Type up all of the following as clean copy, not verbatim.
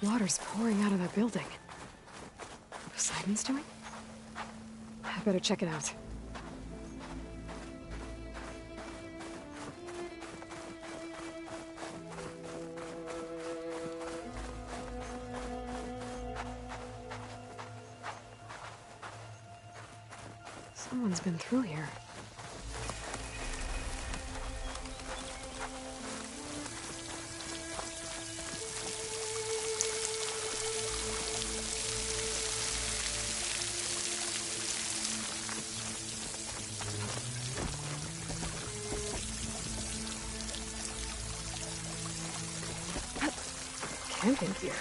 Water's pouring out of that building. Poseidon's doing? I better check it out. Someone's been through here. Camping gear.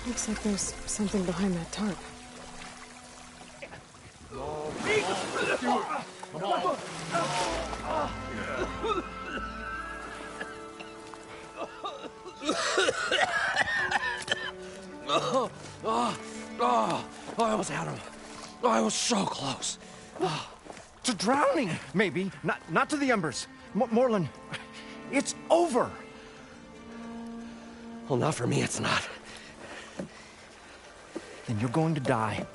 Looks like there's something behind that tarp. I almost had him. I was so close. To drowning, maybe. Not to the embers. Morlund, it's over. Well, not for me, it's not. Then you're going to die.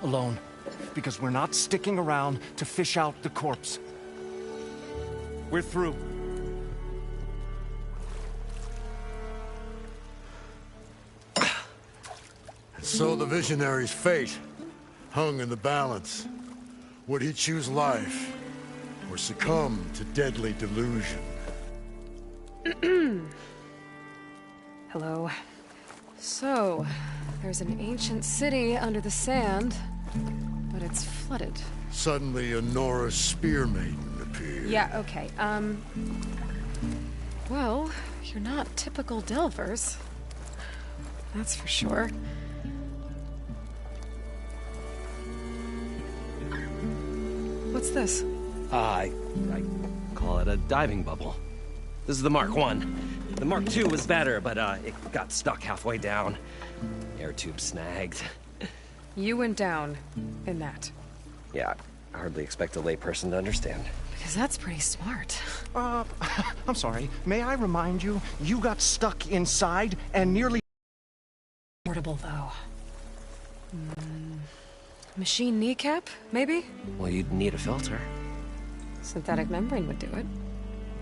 Alone. Because we're not sticking around to fish out the corpse. We're through. So the visionary's fate hung in the balance. Would he choose life or succumb to deadly delusion? Hello. So, there's an ancient city under the sand, but it's flooded. Suddenly, a Norse spear maiden appeared. Yeah, okay. Well, you're not typical Delvers. That's for sure. What's this? I call it a diving bubble. This is the Mark I. The Mark II was better, but it got stuck halfway down. Air tube snagged. You went down in that. Yeah, I hardly expect a layperson to understand. Because that's pretty smart. I'm sorry. May I remind you, you got stuck inside and nearly... Portable, though. Machine kneecap, maybe? Well, you'd need a filter. Synthetic membrane would do it.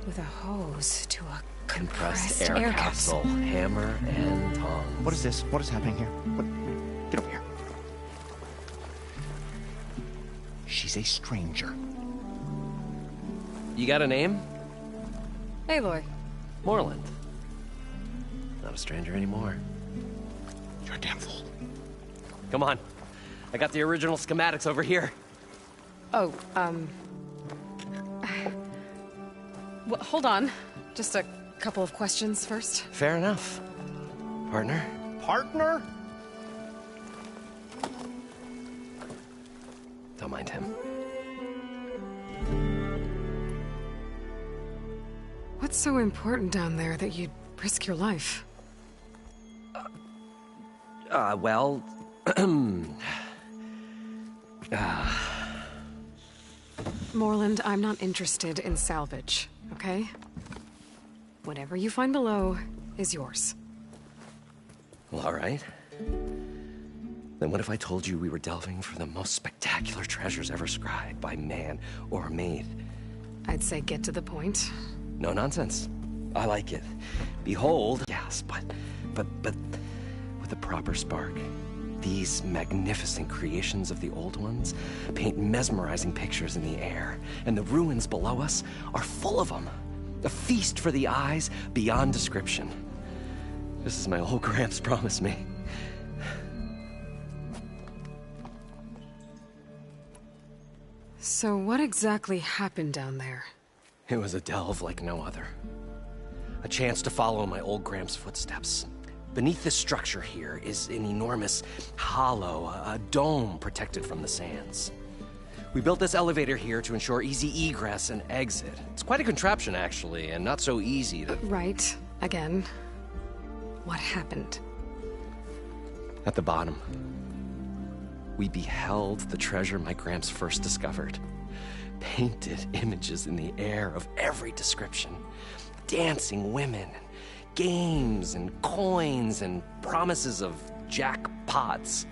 With a hose to a compressed air capsule. Hammer and tongs. What is this? What is happening here? What? Get over here. She's a stranger. You got a name? Aloy. Morlund. Not a stranger anymore. You're a damn fool. Come on. I got the original schematics over here. Oh, well, hold on. Just a couple of questions first. Fair enough. Partner? Partner? Don't mind him. What's so important down there that you'd risk your life? Well... Morlund, I'm not interested in salvage, okay? Whatever you find below is yours. Well, all right. Then what if I told you we were delving for the most spectacular treasures ever scribed by man or maid? I'd say get to the point. No nonsense. I like it. Behold, yes, but with a proper spark. These magnificent creations of the old ones paint mesmerizing pictures in the air, and the ruins below us are full of them. A feast for the eyes beyond description. Just as my old Gramps promised me. So what exactly happened down there? It was a delve like no other. A chance to follow my old Gramps' footsteps. Beneath this structure here is an enormous hollow, a dome protected from the sands. We built this elevator here to ensure easy egress and exit. It's quite a contraption, actually, and not so easy to... Right. Again. What happened? At the bottom, we beheld the treasure my Gramps first discovered. Painted images in the air of every description. Dancing women, games and coins and promises of jackpots.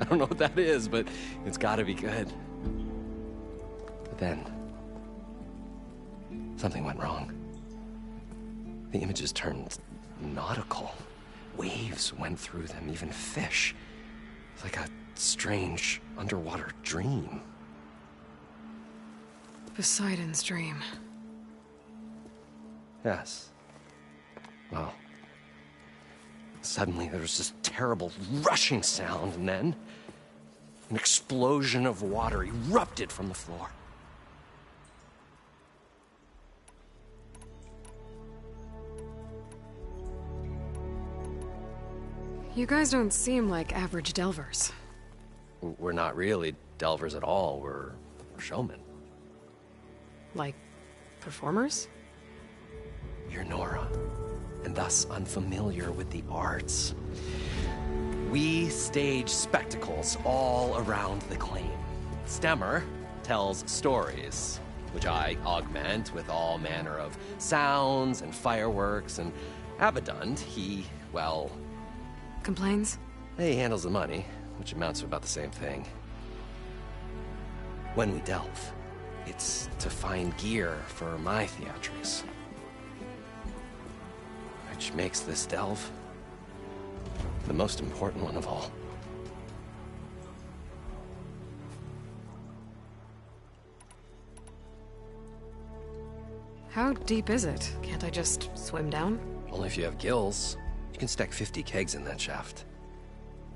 I don't know what that is, but it's gotta be good. But then, something went wrong. The images turned nautical. Waves went through them, even fish. It's like a strange underwater dream. Poseidon's dream. Yes. Well, suddenly there was this terrible rushing sound, and then an explosion of water erupted from the floor. You guys don't seem like average delvers. We're not really delvers at all. We're showmen. Like, performers? You're Nora, and thus unfamiliar with the arts. We stage spectacles all around the claim. Stemmer tells stories, which I augment with all manner of sounds and fireworks, and Abaddon, he, well... Complains? He handles the money, which amounts to about the same thing. When we delve, it's to find gear for my theatrics. Which makes this delve the most important one of all. How deep is it? Can't I just swim down? Only if you have gills. You can stack 50 kegs in that shaft.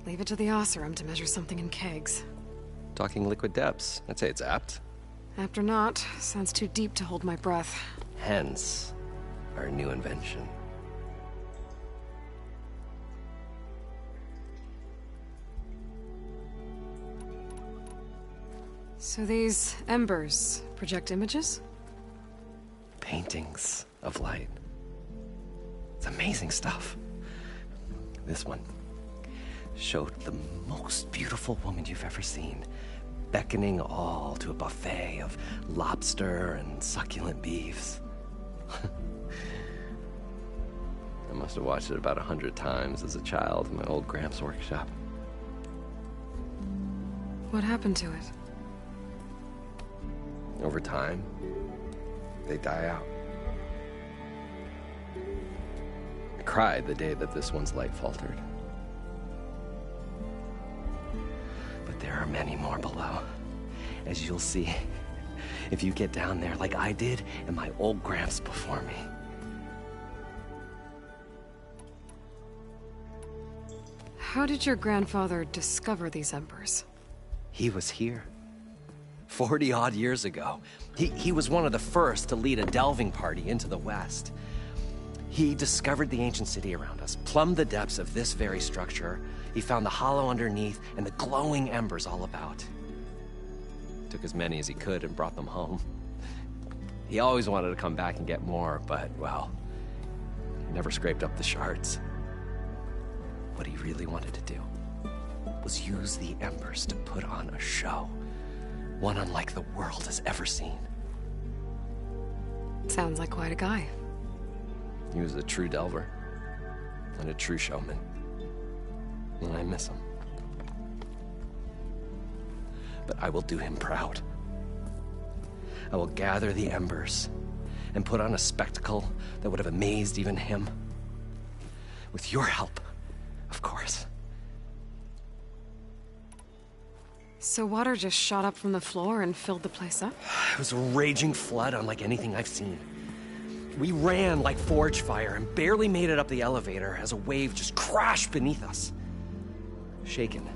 Leave it to the Oseram to measure something in kegs. Talking liquid depths, I'd say it's apt. Apt or not, sounds too deep to hold my breath. Hence, our new invention. So these embers project images? Paintings of light. It's amazing stuff. This one showed the most beautiful woman you've ever seen, beckoning all to a buffet of lobster and succulent beefs. I must have watched it about 100 times as a child in my old Gramps' workshop. What happened to it? Over time, they die out. I cried the day that this one's light faltered. But there are many more below, as you'll see if you get down there like I did and my old Gramps before me. How did your grandfather discover these embers? He was here 40-odd years ago. He was one of the first to lead a delving party into the West. He discovered the ancient city around us, plumbed the depths of this very structure. He found the hollow underneath and the glowing embers all about. Took as many as he could and brought them home. He always wanted to come back and get more, but, well, he never scraped up the shards. What he really wanted to do was use the embers to put on a show. One unlike the world has ever seen. Sounds like quite a guy. He was a true delver and a true showman. And I miss him. But I will do him proud. I will gather the embers and put on a spectacle that would have amazed even him. With your help, of course. So water just shot up from the floor and filled the place up? It was a raging flood unlike anything I've seen. We ran like forge fire and barely made it up the elevator as a wave just crashed beneath us. Shaken,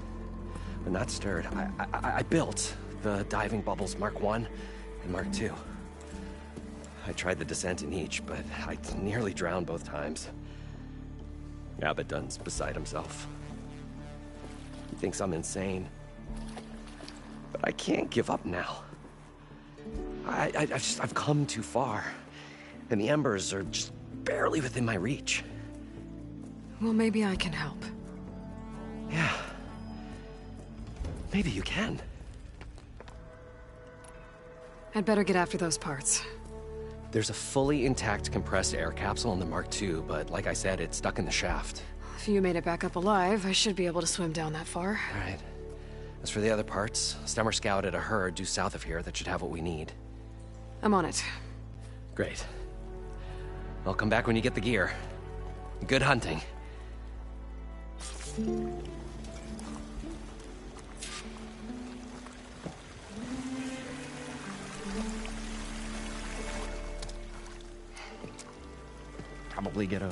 but not stirred, I built the diving bubbles Mark I and Mark II. I tried the descent in each, but I nearly drowned both times. Abaddon's beside himself. He thinks I'm insane. But I can't give up now. I've come too far. And the embers are just barely within my reach. Well, maybe I can help. Yeah. Maybe you can. I'd better get after those parts. There's a fully intact compressed air capsule in the Mark II, but like I said, it's stuck in the shaft. If you made it back up alive, I should be able to swim down that far. All right. As for the other parts, Stemmer scouted a herd due south of here that should have what we need. I'm on it. Great. Well, come back when you get the gear. Good hunting. Probably get a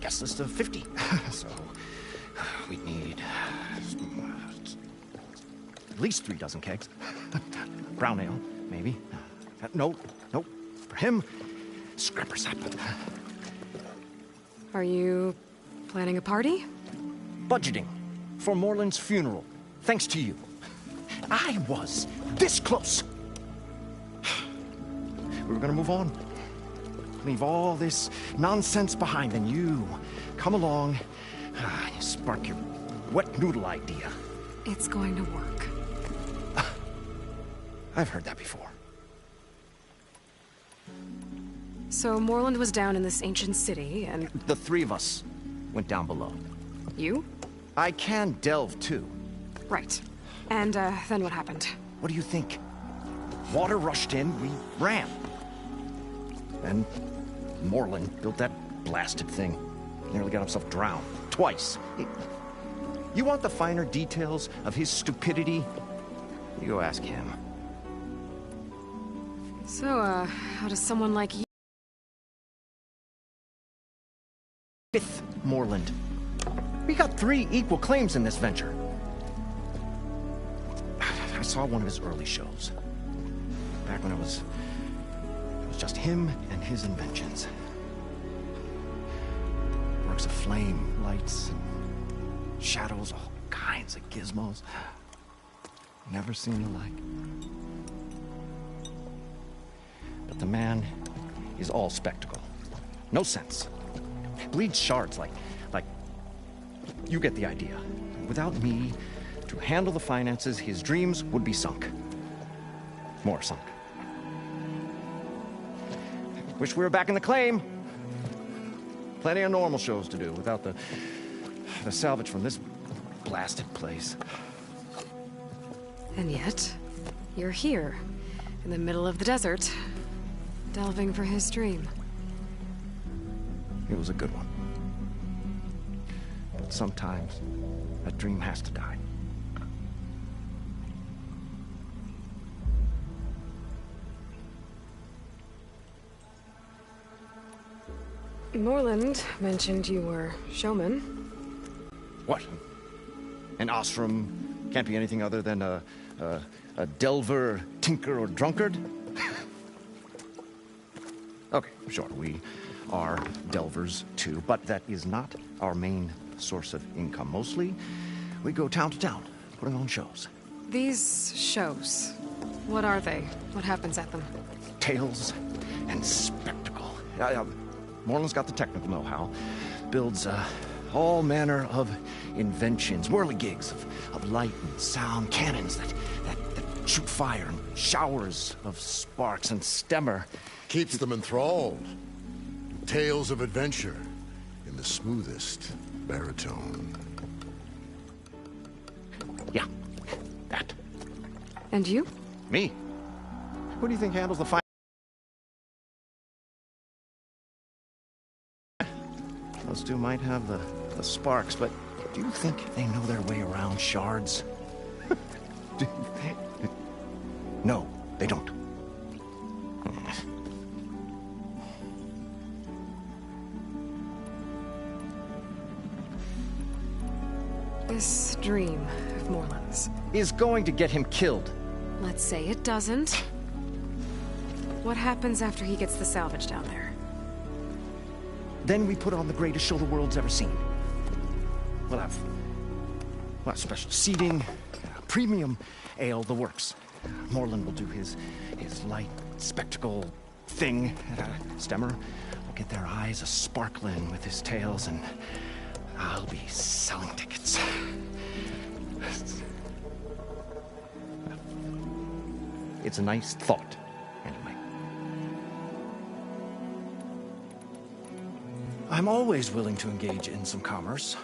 guess list of 50. So we need at least 3 dozen kegs. Brown ale, maybe. No. For him, scrapper sap. Are you planning a party? Budgeting for Moreland's funeral, thanks to you. I was this close. We were gonna move on. Leave all this nonsense behind, and you come along, you spark your wet noodle idea. It's going to work. I've heard that before. So Moreland was down in this ancient city, and... The 3 of us went down below. You? I can delve, too. Right. And, then what happened? What do you think? Water rushed in, we ran. And Moreland built that blasted thing. Nearly got himself drowned. Twice. You want the finer details of his stupidity? You go ask him. So, how does someone like you... 5th Moreland. We got 3 equal claims in this venture. I saw one of his early shows. Back when it was just him and his inventions. Works of flame, lights, and shadows, all kinds of gizmos. Never seen the like. But the man is all spectacle. No sense. Bleeds shards like... You get the idea. Without me to handle the finances, his dreams would be sunk. More sunk. Wish we were back in the claim. Plenty of normal shows to do without the salvage from this blasted place. And yet, you're here, in the middle of the desert, delving for his dream. It was a good one. But sometimes, a dream has to die. Moreland mentioned you were showman. What? An ostrom can't be anything other than a delver, tinker, or drunkard? Okay, sure, we are delvers too, but that is not our main source of income. Mostly, we go town to town, putting on shows. These shows, what are they? What happens at them? Tales and spectacle. Moreland's got the technical know-how. Builds all manner of inventions, whirligigs of light and sound, cannons that shoot fire, and showers of sparks, and Stemmer Keeps them enthralled. Tales of adventure in the smoothest baritone. Yeah, that. And you? Me? Who do you think handles the fire? Those two might have the sparks, but do you think they know their way around shards? No, they don't. This dream of Moreland's Is going to get him killed. Let's say it doesn't. What happens after he gets the salvage down there? Then we put on the greatest show the world's ever seen. We'll have special seating, premium ale, the works. Moreland will do his light spectacle thing. Stemmer will get their eyes a-sparkling with his tales, and I'll be selling tickets. It's a nice thought, anyway. I'm always willing to engage in some commerce.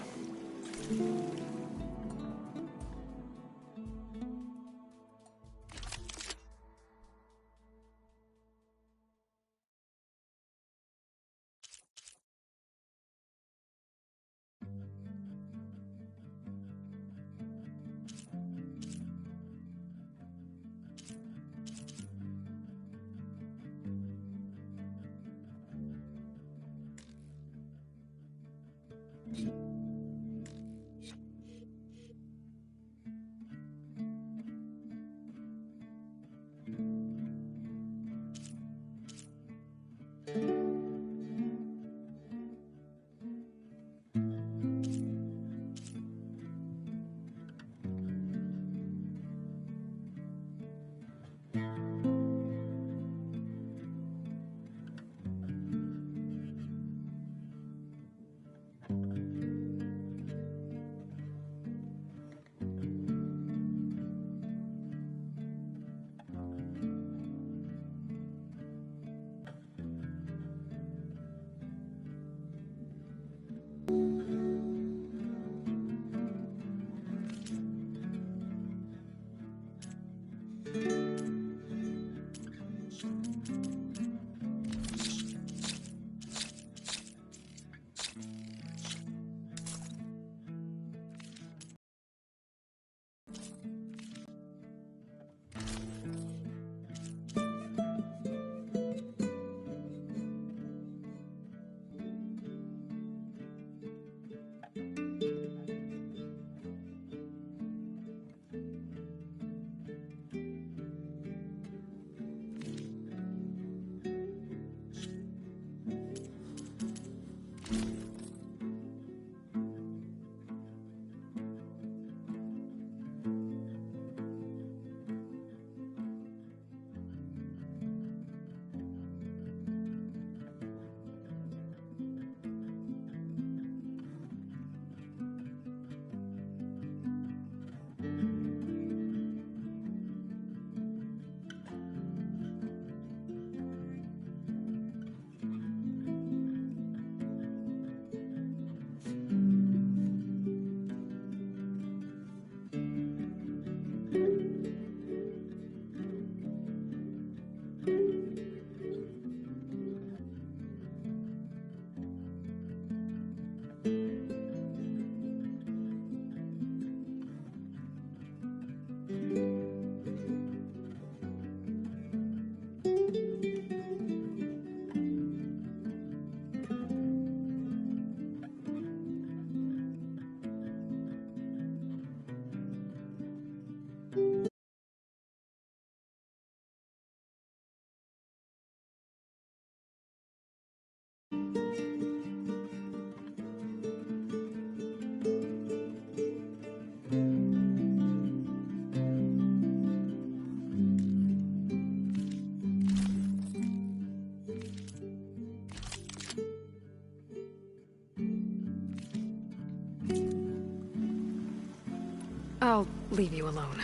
I'll leave you alone.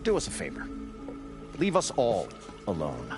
Do us a favor. Leave us all alone.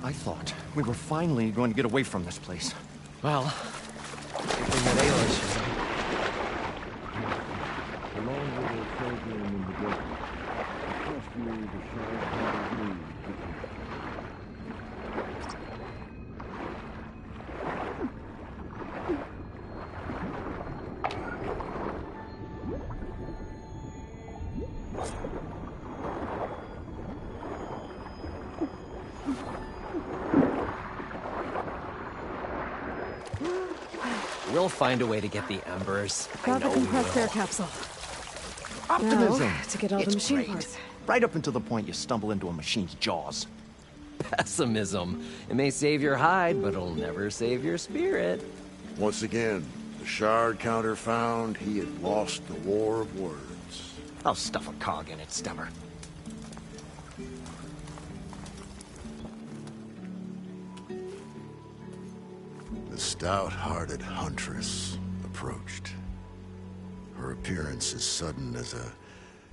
I thought we were finally going to get away from this place. Well, good thing that We'll find a way to get the embers. I Got the know we compressed will. air capsule. Optimism! Now, to get all the It's machine great. parts. Right up until the point you stumble into a machine's jaws. Pessimism. It may save your hide, but it'll never save your spirit. Once again, the shard counter found he had lost the war of words. I'll stuff a cog in it, Stemmer. The stout-hearted huntress approached. Her appearance as sudden as a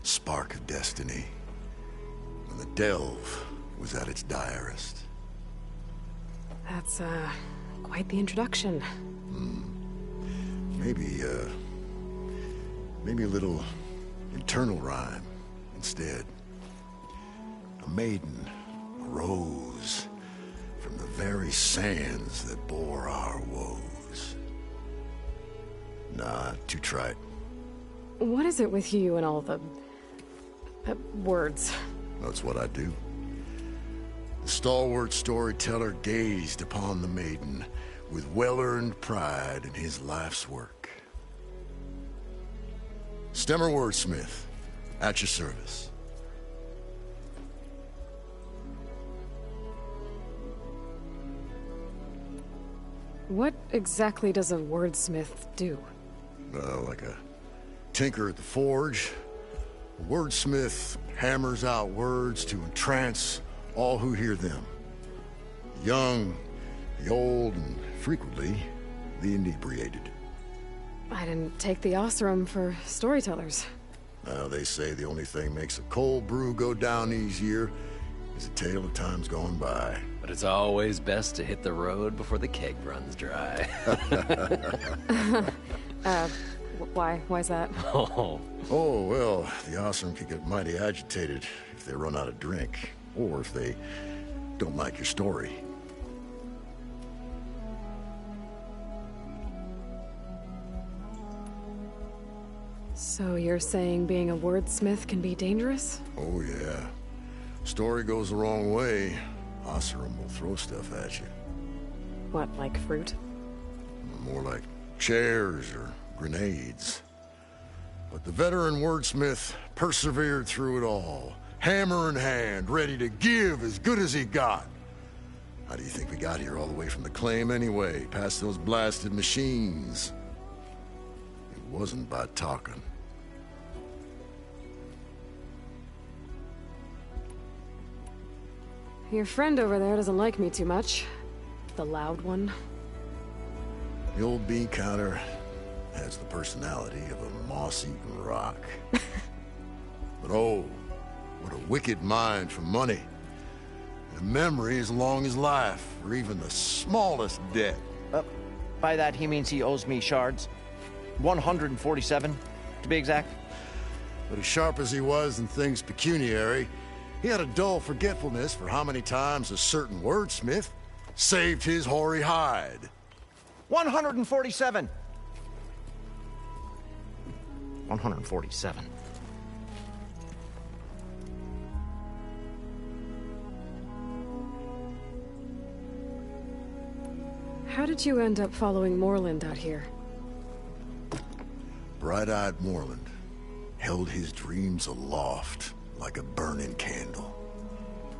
spark of destiny, when the delve was at its direst. That's, quite the introduction. Maybe a little internal rhyme instead. A maiden arose from the very sands that bore our woes. Nah, too trite. What is it with you and all the... words? That's what I do. The stalwart storyteller gazed upon the maiden with well-earned pride in his life's work. Stemmer wordsmith, at your service. What exactly does a wordsmith do? Like a tinker at the forge, a wordsmith hammers out words to entrance all who hear them. The young, the old, and frequently, the inebriated. I didn't take the Osram for storytellers. They say the only thing makes a cold brew go down easier is a tale of times gone by. But it's always best to hit the road before the keg runs dry. Why's that? Oh, Oh, well, the Osram could get mighty agitated if they run out of drink, or if they don't like your story. So you're saying being a wordsmith can be dangerous? Oh, yeah. Story goes the wrong way, Osram will throw stuff at you. What, like fruit? More like chairs or grenades. But the veteran wordsmith persevered through it all, hammer in hand, ready to give as good as he got. How do you think we got here all the way from the claim anyway, past those blasted machines? It wasn't by talking. Your friend over there doesn't like me too much. The loud one. The old bean counter has the personality of a moss-eaten rock. But oh, what a wicked mind for money. And a memory as long as life, or even the smallest debt. By that, he means he owes me shards. 147, to be exact. But as sharp as he was in things pecuniary, he had a dull forgetfulness for how many times a certain wordsmith saved his hoary hide. 147. 147. How did you end up following Moreland out here? Bright-eyed Moreland held his dreams aloft like a burning candle.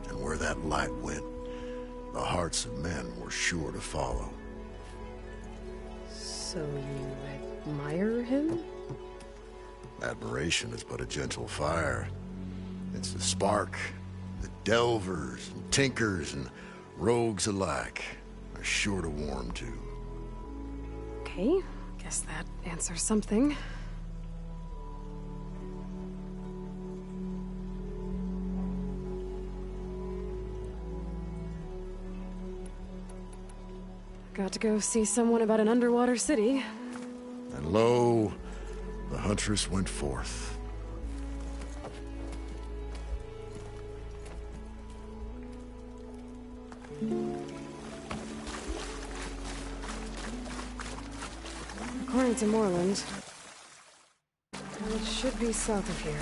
And where that light went, the hearts of men were sure to follow. So you admire him? Admiration is but a gentle fire. It's the spark that delvers and tinkers and rogues alike are sure to warm to. Okay, guess that answers something. Got to go see someone about an underwater city. And lo, the huntress went forth. According to Moreland, it should be south of here.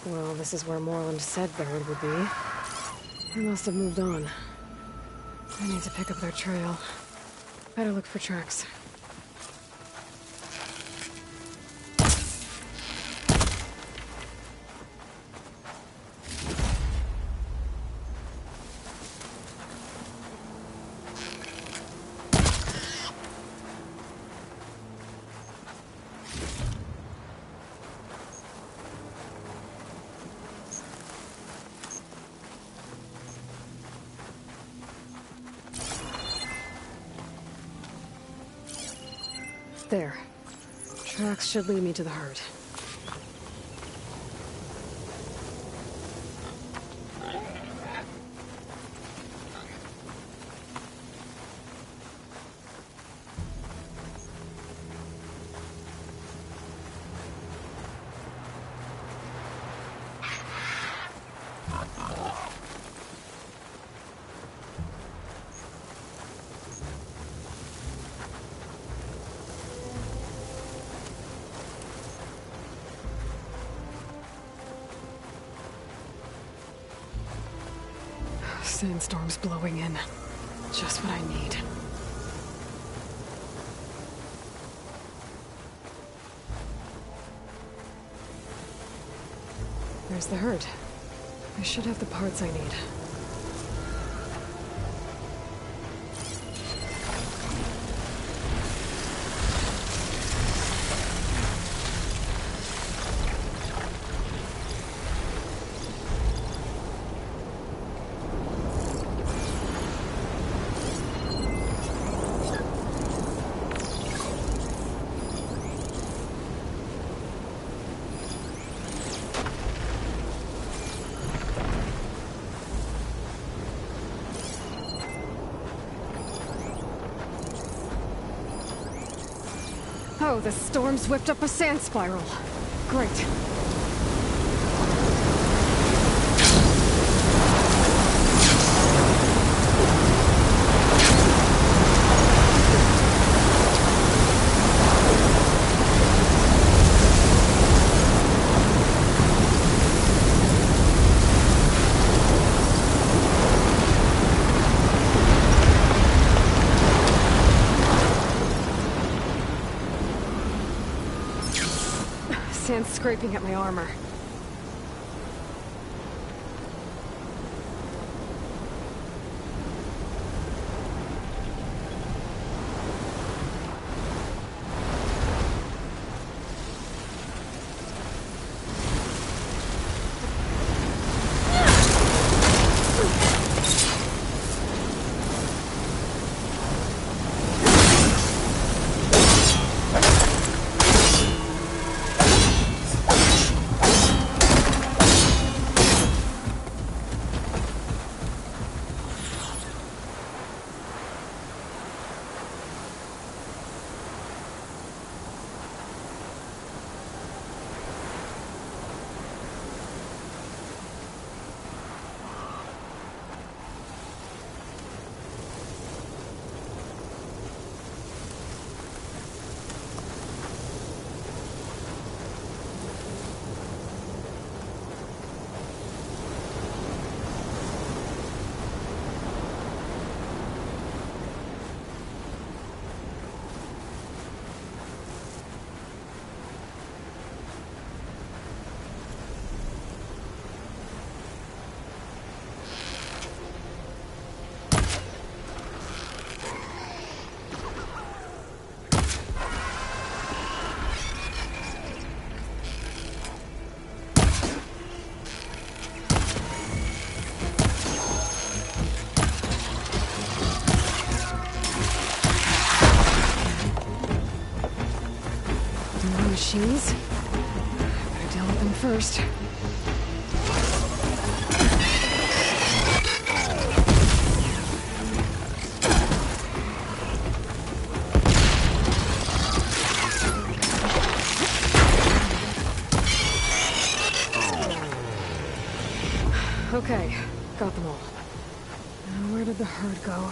Well, this is where Moreland said Baird would be. They must have moved on. I need to pick up their trail. Better look for tracks. There. Tracks should lead me to the herd. Sandstorm's blowing in. Just what I need. There's the herd. I should have the parts I need. Oh, the storm's whipped up a sand spiral. Great. Sand's scraping at my armor. machines. Better deal with them first. Okay, got them all. Now, where did the herd go?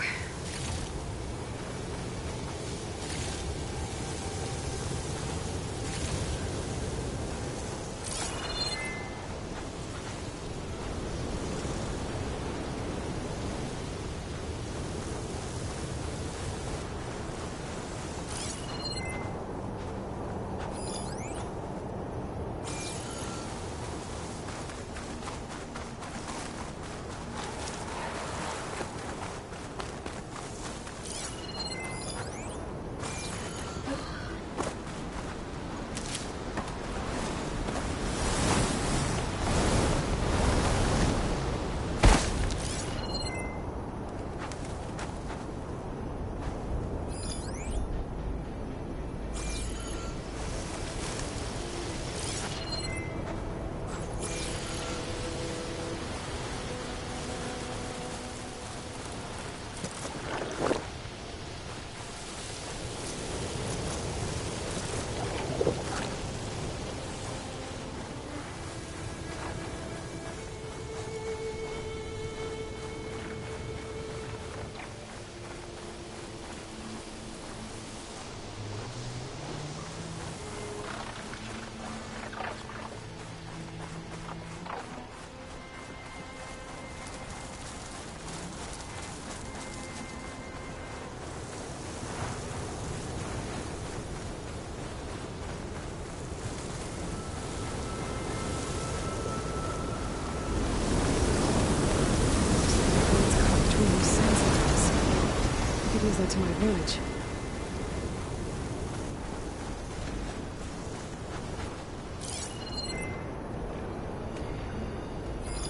Use that to my advantage.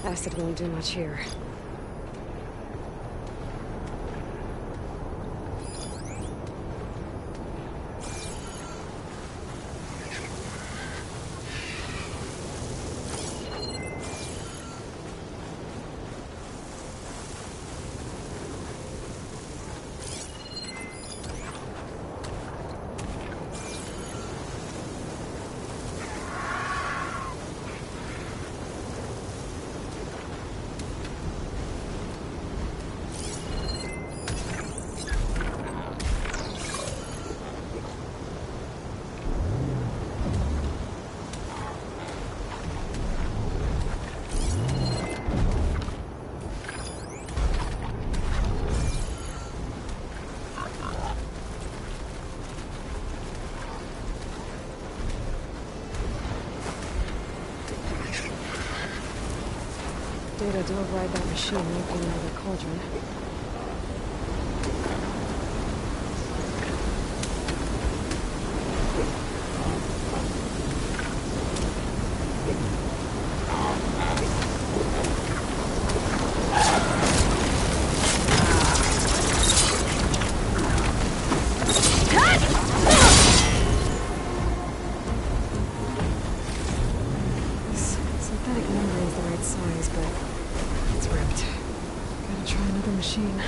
Acid won't do much here. Data to override that machine, open another cauldron. Synthetic membrane's the right size, but it's ripped. Gotta try another machine.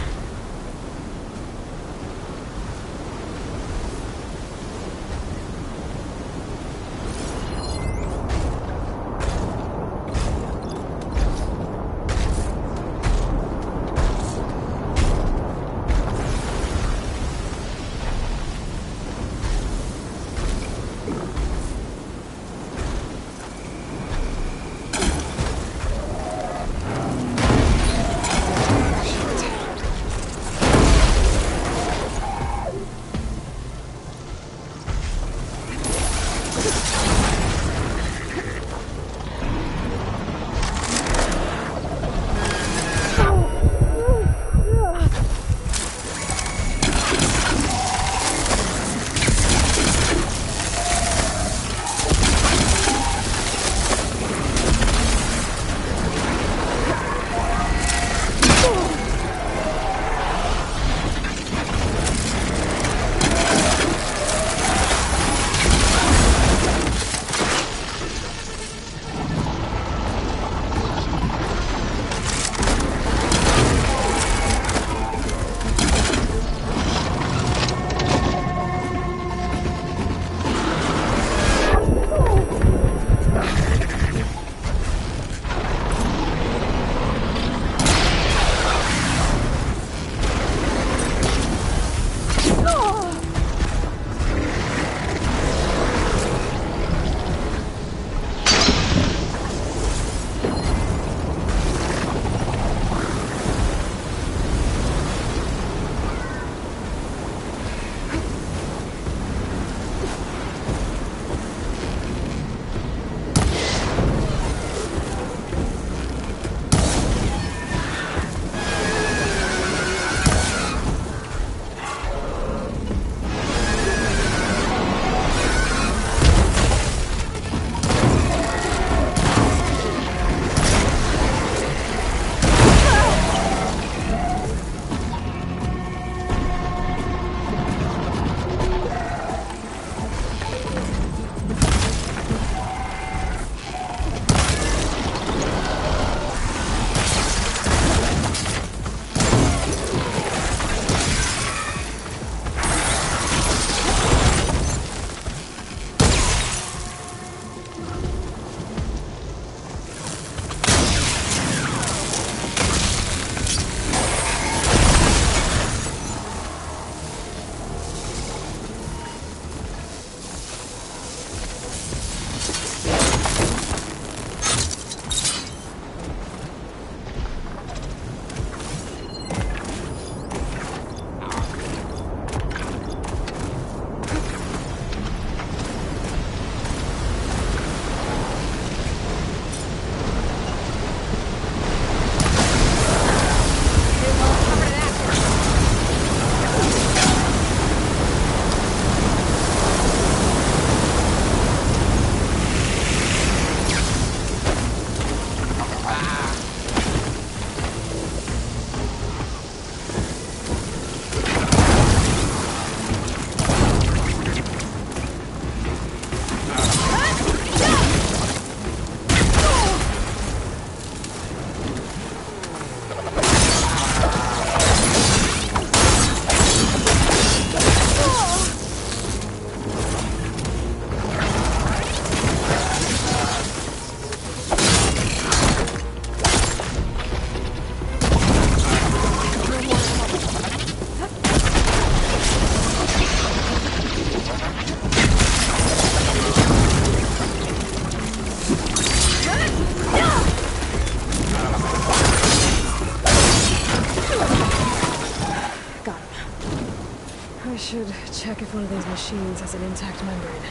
should check if one of these machines has an intact membrane.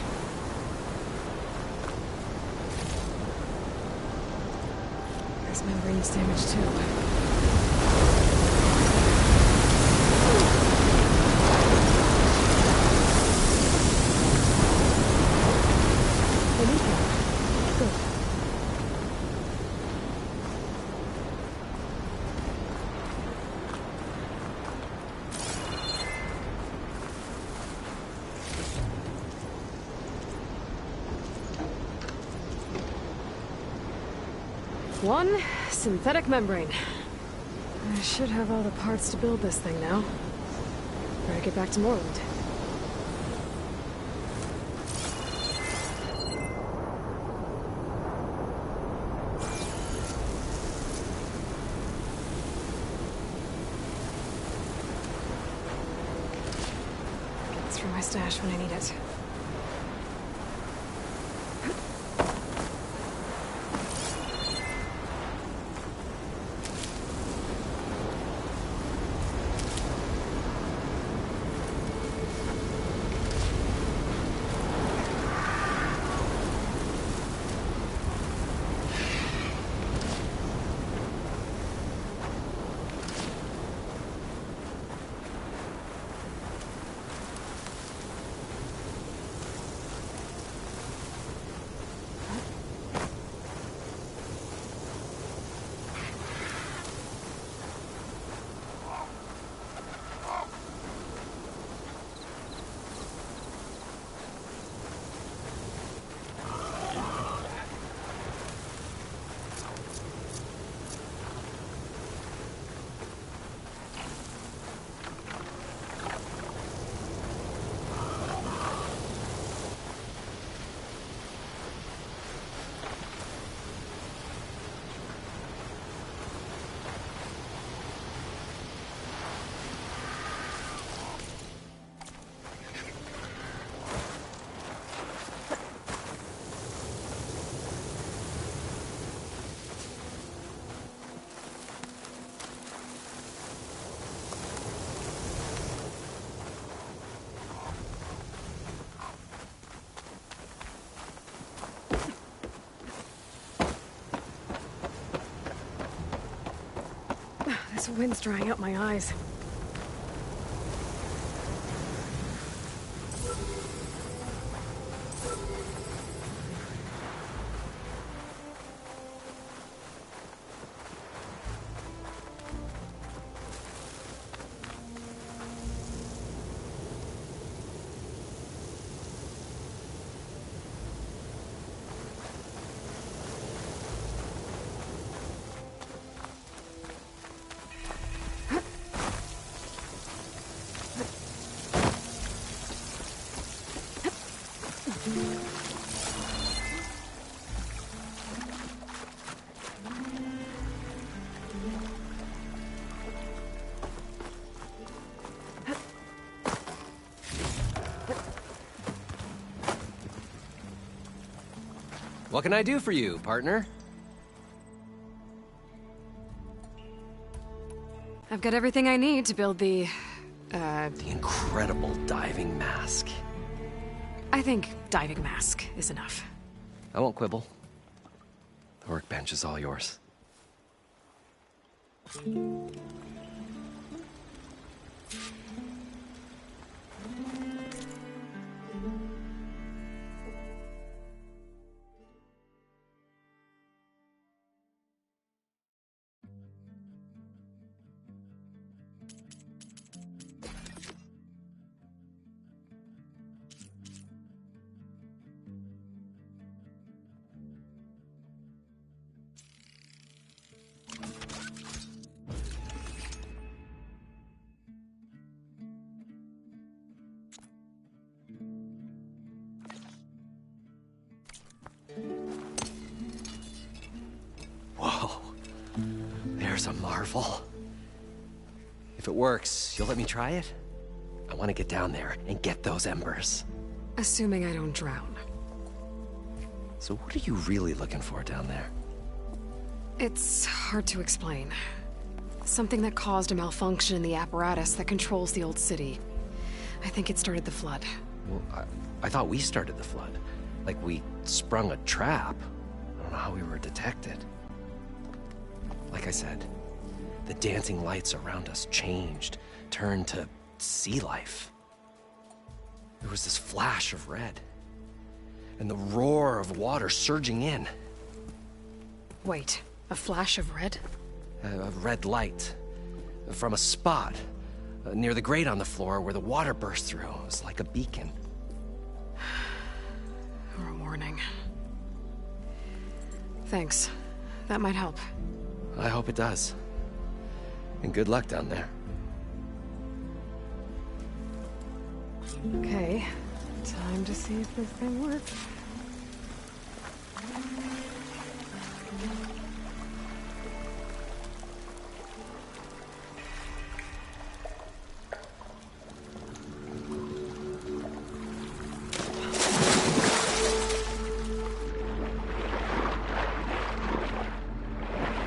This membrane's damaged too. One synthetic membrane. I should have all the parts to build this thing now. Better get back to Moreland. Get this from my stash when I need it. This wind's drying out my eyes. What can I do for you, partner? I've got everything I need to build the incredible diving mask. I think diving mask is enough. I won't quibble. The workbench is all yours. Whoa. There's a marvel. If it works, you'll let me try it? I want to get down there and get those embers. Assuming I don't drown. So what are you really looking for down there? It's hard to explain. Something that caused a malfunction in the apparatus that controls the old city. I think it started the flood. Well, I thought we started the flood. Like we sprung a trap. I don't know how we were detected. Like I said, the dancing lights around us changed, turned to sea life. There was this flash of red, and the roar of water surging in. Wait, a flash of red? A red light from a spot near the grate on the floor where the water burst through. It was like a beacon. Or a warning. Thanks. That might help. I hope it does. And good luck down there. Okay, time to see if this thing works.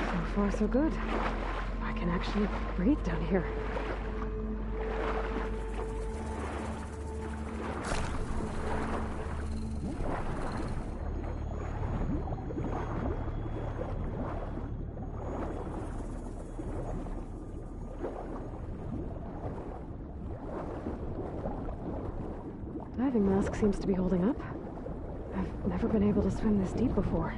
So far, so good. I can actually breathe down here. Diving mask seems to be holding up. I've never been able to swim this deep before.